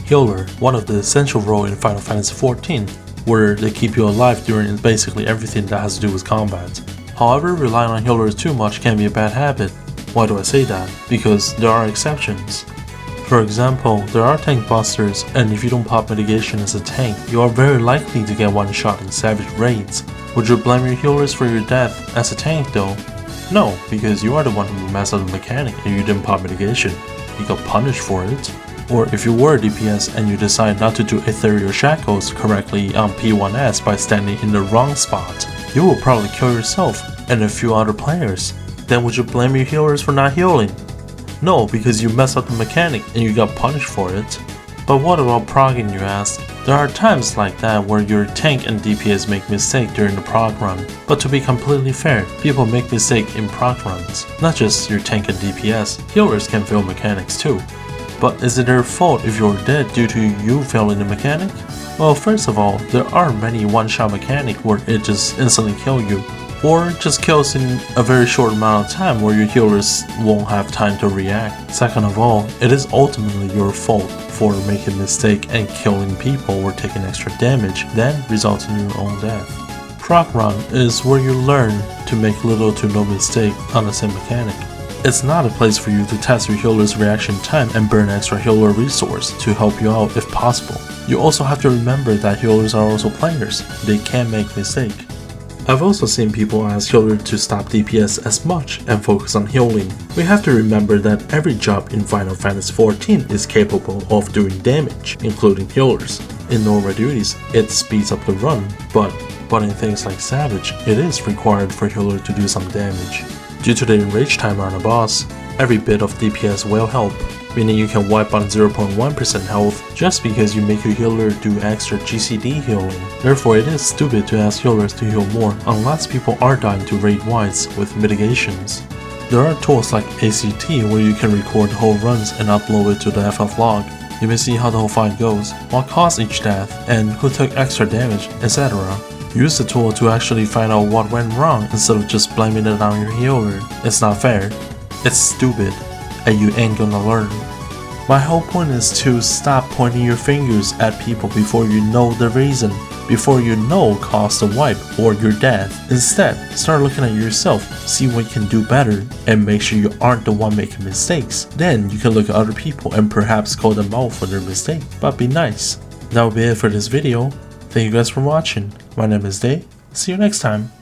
Healer, one of the essential roles in Final Fantasy XIV, where they keep you alive during basically everything that has to do with combat. However, relying on healers too much can be a bad habit. Why do I say that? Because there are exceptions. For example, there are tank busters, and if you don't pop mitigation as a tank, you are very likely to get one shot in savage raids. Would you blame your healers for your death as a tank though? No, because you are the one who messed up the mechanic and you didn't pop mitigation. You got punished for it. Or if you were a DPS and you decide not to do Ethereal Shackles correctly on P1S by standing in the wrong spot, you will probably kill yourself and a few other players. Then would you blame your healers for not healing? No, because you messed up the mechanic and you got punished for it. But what about progging, you ask? There are times like that where your tank and DPS make mistakes during the prog run. But to be completely fair, people make mistakes in prog runs. Not just your tank and DPS, healers can fail mechanics too. But is it their fault if you're dead due to you failing the mechanic? Well, first of all, there are many one-shot mechanics where it just instantly kills you, or just kills in a very short amount of time where your healers won't have time to react. Second of all, it is ultimately your fault for making a mistake and killing people or taking extra damage, then results in your own death. Prog run is where you learn to make little to no mistake on the same mechanic. It's not a place for you to test your healer's reaction time and burn extra healer resource to help you out if possible. You also have to remember that healers are also players, they can make mistakes. I've also seen people ask healers to stop DPS as much and focus on healing. We have to remember that every job in Final Fantasy XIV is capable of doing damage, including healers. In normal duties, it speeds up the run, but in things like Savage, it is required for healer to do some damage. Due to the enrage timer on a boss, every bit of DPS will help, meaning you can wipe on 0.1% health just because you make your healer do extra GCD healing. Therefore, it is stupid to ask healers to heal more unless people are dying to raid wides with mitigations. There are tools like ACT where you can record whole runs and upload it to the FF log. You may see how the whole fight goes, what caused each death, and who took extra damage, etc. Use the tool to actually find out what went wrong instead of just blaming it on your healer. It's not fair, it's stupid, and you ain't gonna learn. My whole point is to stop pointing your fingers at people before you know the reason, before you know caused the wipe or your death. Instead, start looking at yourself, see what you can do better, and make sure you aren't the one making mistakes. Then you can look at other people and perhaps call them out for their mistake, but be nice. That will be it for this video. Thank you guys for watching. My name is Day. See you next time.